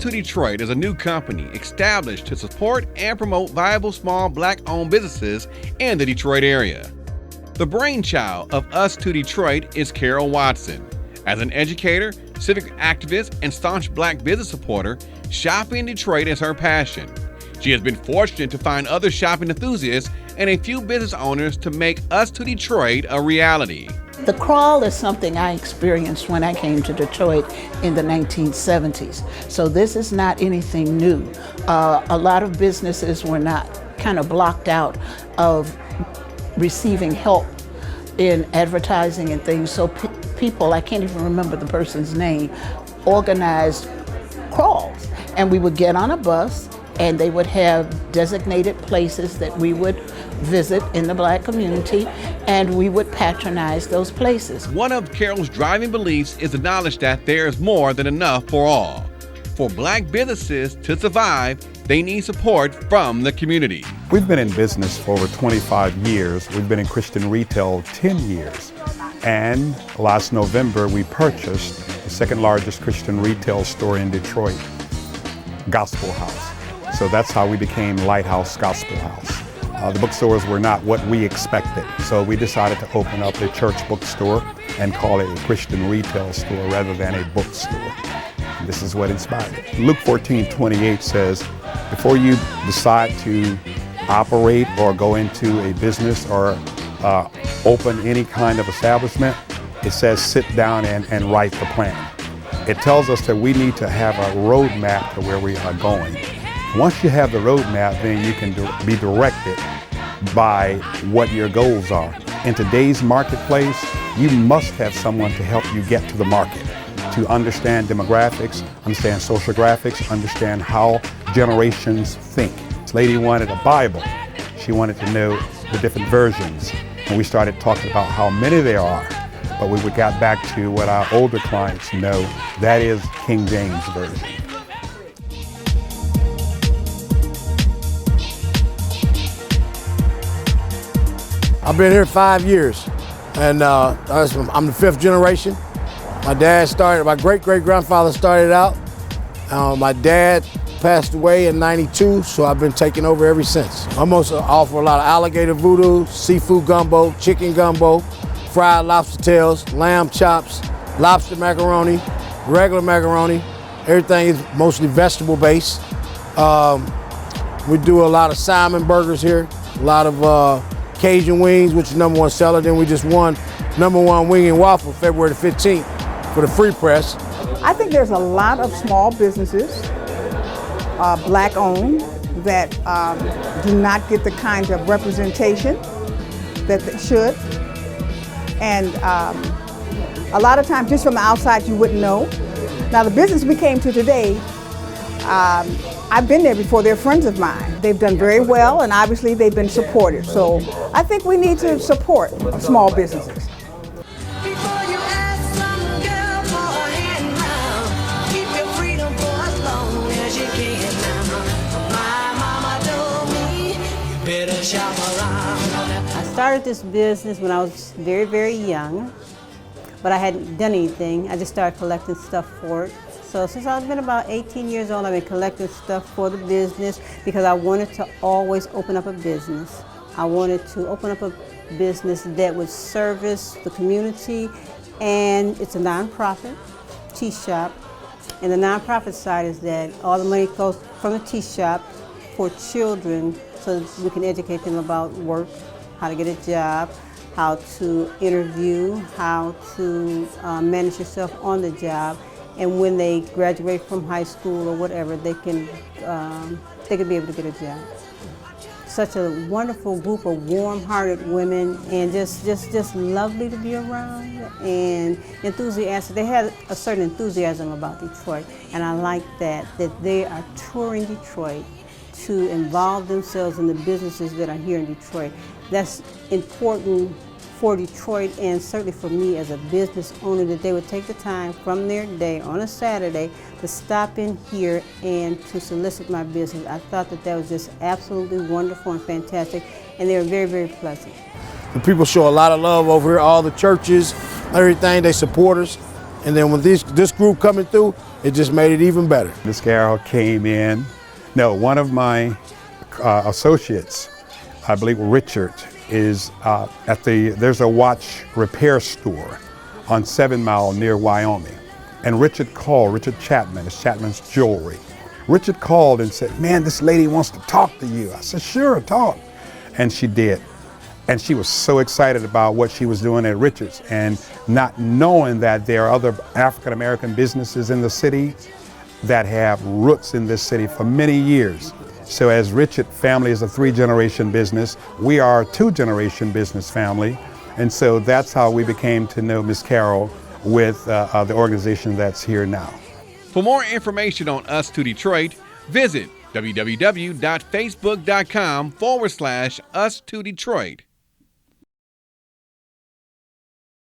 to Detroit is a new company established to support and promote viable small Black-owned businesses in the Detroit area. The brainchild of Us to Detroit is Carole Watson. As an educator, civic activist, and staunch Black business supporter, shopping in Detroit is her passion. She has been fortunate to find other shopping enthusiasts and a few business owners to make Us to Detroit a reality. The crawl is something I experienced when I came to Detroit in the 1970s. So this is not anything new. A lot of businesses were not kind of blocked out of receiving help in advertising and things. So people, I can't even remember the person's name, organized crawls. And we would get on a bus and they would have designated places that we would visit in the Black community, and we would patronize those places. One of Carole's driving beliefs is the knowledge that there is more than enough for all. For Black businesses to survive, they need support from the community. We've been in business for over 25 years. We've been in Christian retail 10 years. And last November, we purchased the second largest Christian retail store in Detroit, Gospel House. So that's how we became Lighthouse Gospel House. The bookstores were not what we expected, so we decided to open up a church bookstore and call it a Christian retail store rather than a bookstore. And this is what inspired it. Luke 14:28 says, before you decide to operate or go into a business or open any kind of establishment, it says sit down and write the plan. It tells us that we need to have a roadmap to where we are going. Once you have the roadmap, then you can be directed by what your goals are. In today's marketplace, you must have someone to help you get to the market, to understand demographics, understand social graphics, understand how generations think. This lady wanted a Bible. She wanted to know the different versions. And we started talking about how many there are. But we got back to what our older clients know, that is King James Version. I've been here 5 years, and I'm the fifth generation. My great-great-grandfather started out. My dad passed away in '92, so I've been taking over ever since. I also offer a lot of alligator voodoo, seafood gumbo, chicken gumbo, fried lobster tails, lamb chops, lobster macaroni, regular macaroni. Everything is mostly vegetable based. We do a lot of salmon burgers here, a lot of Cajun wings, which is #1 seller. Then we just won #1 wing and waffle February the 15th for the Free Press. I think there's a lot of small businesses, Black owned, that do not get the kind of representation that they should. And a lot of times, just from the outside, you wouldn't know. Now, the business we came to today, I've been there before. They're friends of mine. They've done very well, and obviously they've been supported. So I think we need to support small businesses. I started this business when I was very, very young, but I hadn't done anything. I just started collecting stuff for it. So since I've been about 18 years old, I've been collecting stuff for the business because I wanted to always open up a business. I wanted to open up a business that would service the community, and it's a nonprofit tea shop. And the nonprofit side is that all the money goes from the tea shop for children so that we can educate them about work, how to get a job, how to interview, how to manage yourself on the job. And when they graduate from high school or whatever, they can be able to get a job. Such a wonderful group of warm-hearted women, and just lovely to be around, and enthusiastic. They had a certain enthusiasm about Detroit, and I like that they are touring Detroit to involve themselves in the businesses that are here in Detroit. That's important for Detroit, and certainly for me as a business owner, that they would take the time from their day on a Saturday to stop in here and to solicit my business. I thought that was just absolutely wonderful and fantastic, and they were very, very pleasant. The people show a lot of love over here, all the churches, everything, they support us. And then when this group coming through, it just made it even better. Miss Carole came in. No, one of my associates, I believe Richard, is there's a watch repair store on 7 Mile near Wyoming. And Richard called, Richard Chapman, it's Chapman's Jewelry. Richard called and said, man, this lady wants to talk to you. I said, sure, talk. And she did. And she was so excited about what she was doing at Richard's, and not knowing that there are other African-American businesses in the city that have roots in this city for many years. So as Richard family is a 3-generation business, we are a 2-generation business family. And so that's how we became to know Miss Carole with the organization that's here now. For more information on Us to Detroit, visit www.facebook.com/Us to Detroit.